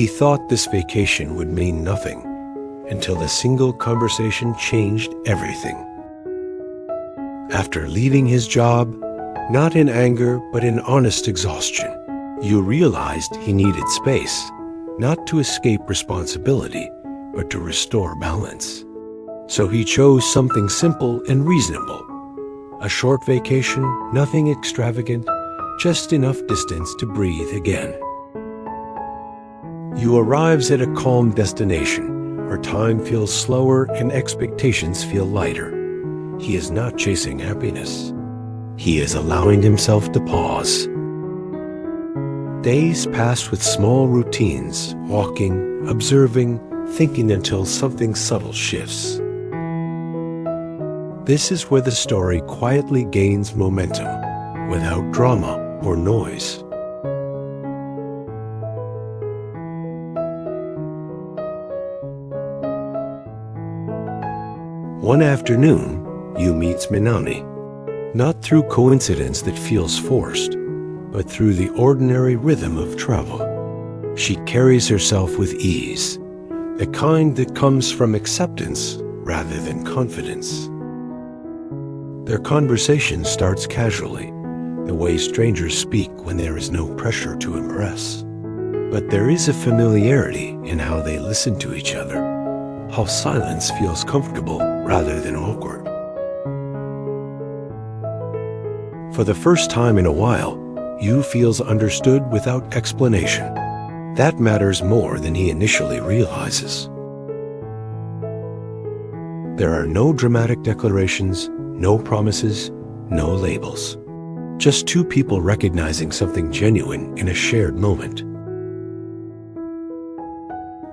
He thought this vacation would mean nothing until a single conversation changed everything. After leaving his job, not in anger but in honest exhaustion, Yu realized he needed space, not to escape responsibility, but to restore balance. So he chose something simple and reasonable. A short vacation, nothing extravagant, just enough distance to breathe again. Yu arrives at a calm destination, where time feels slower and expectations feel lighter. He is not chasing happiness. He is allowing himself to pause. Days pass with small routines, walking, observing, thinking until something subtle shifts. This is where the story quietly gains momentum, without drama or noise. One afternoon, Yu meets Minami, not through coincidence that feels forced, but through the ordinary rhythm of travel. She carries herself with ease, the kind that comes from acceptance rather than confidence. Their conversation starts casually, the way strangers speak when there is no pressure to impress. But there is a familiarity in how they listen to each other, how silence feels comfortable rather than awkward. For the first time in a while, Yu feels understood without explanation. That matters more than he initially realizes. There are no dramatic declarations, no promises, no labels. Just two people recognizing something genuine in a shared moment.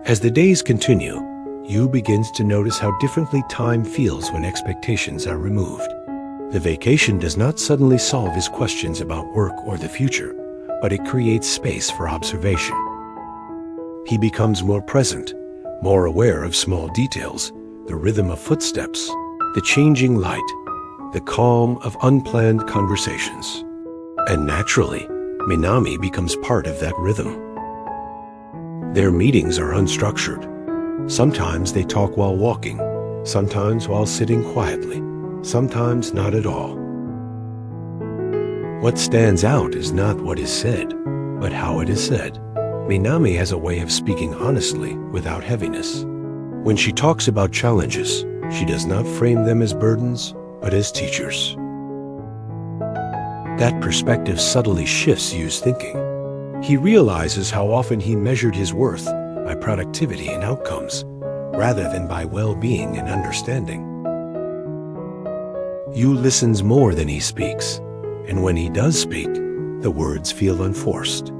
As the days continue, Yu begins to notice how differently time feels when expectations are removed. The vacation does not suddenly solve his questions about work or the future, but it creates space for observation. He becomes more present, more aware of small details, the rhythm of footsteps, the changing light, the calm of unplanned conversations. And naturally, Minami becomes part of that rhythm. Their meetings are unstructured. Sometimes they talk while walking, sometimes while sitting quietly, sometimes not at all. What stands out is not what is said, but how it is said. Minami has a way of speaking honestly without heaviness. When she talks about challenges, she does not frame them as burdens, but as teachers. That perspective subtly shifts Yu's thinking. He realizes how often he measured his worth by productivity and outcomes, rather than by well-being and understanding. Yu listens more than he speaks, and when he does speak, the words feel unforced.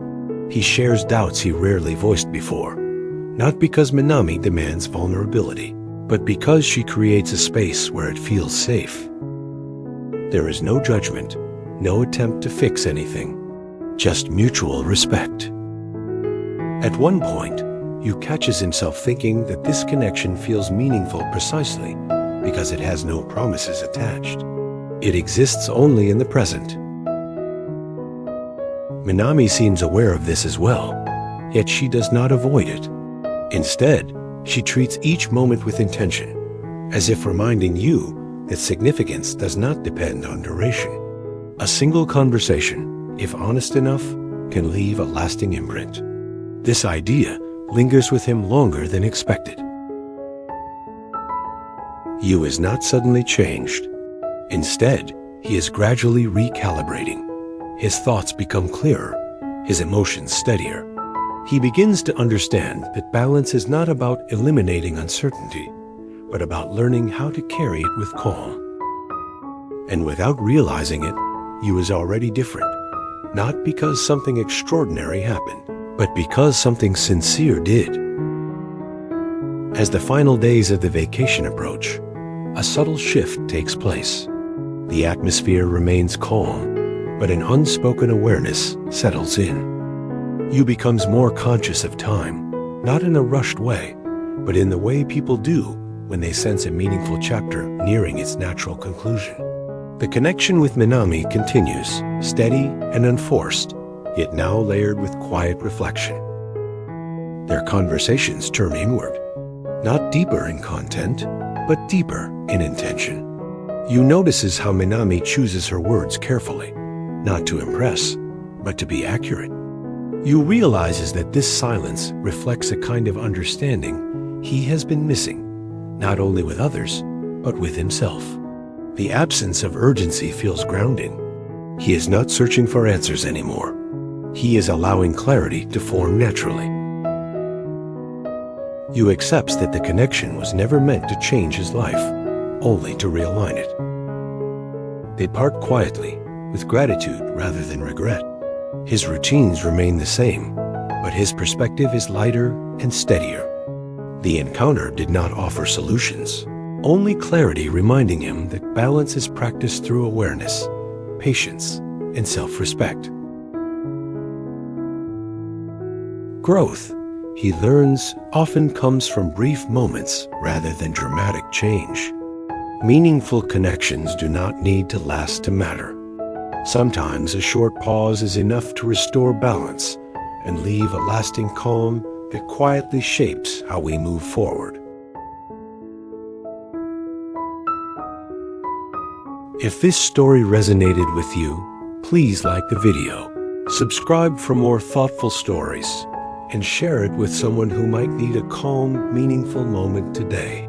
He shares doubts he rarely voiced before, not because Minami demands vulnerability, but because she creates a space where it feels safe. There is no judgment, no attempt to fix anything, just mutual respect. At one point, Yu catches himself thinking that this connection feels meaningful precisely because it has no promises attached. It exists only in the present. Minami seems aware of this as well, yet she does not avoid it. Instead, she treats each moment with intention, as if reminding Yu that significance does not depend on duration. A single conversation, if honest enough, can leave a lasting imprint. This idea lingers with him longer than expected. Yu is not suddenly changed. Instead, he is gradually recalibrating. His thoughts become clearer, his emotions steadier. He begins to understand that balance is not about eliminating uncertainty, but about learning how to carry it with calm. And without realizing it, Yu is already different, not because something extraordinary happened, but because something sincere did. As the final days of the vacation approach, a subtle shift takes place. The atmosphere remains calm, but an unspoken awareness settles in. Yu becomes more conscious of time, not in a rushed way, but in the way people do when they sense a meaningful chapter nearing its natural conclusion. The connection with Minami continues, steady and unforced, yet now layered with quiet reflection. Their conversations turn inward, not deeper in content, but deeper in intention. You notices how Minami chooses her words carefully, not to impress, but to be accurate. You realizes that this silence reflects a kind of understanding he has been missing, not only with others, but with himself. The absence of urgency feels grounding. He is not searching for answers anymore. He is allowing clarity to form naturally. You accepts that the connection was never meant to change his life, only to realign it. They part quietly, with gratitude rather than regret. His routines remain the same, but his perspective is lighter and steadier. The encounter did not offer solutions, only clarity, reminding him that balance is practiced through awareness, patience, and self-respect. Growth, he learns, often comes from brief moments rather than dramatic change. Meaningful connections do not need to last to matter. Sometimes a short pause is enough to restore balance and leave a lasting calm that quietly shapes how we move forward. If this story resonated with you, please like the video, subscribe for more thoughtful stories, and share it with someone who might need a calm, meaningful moment today.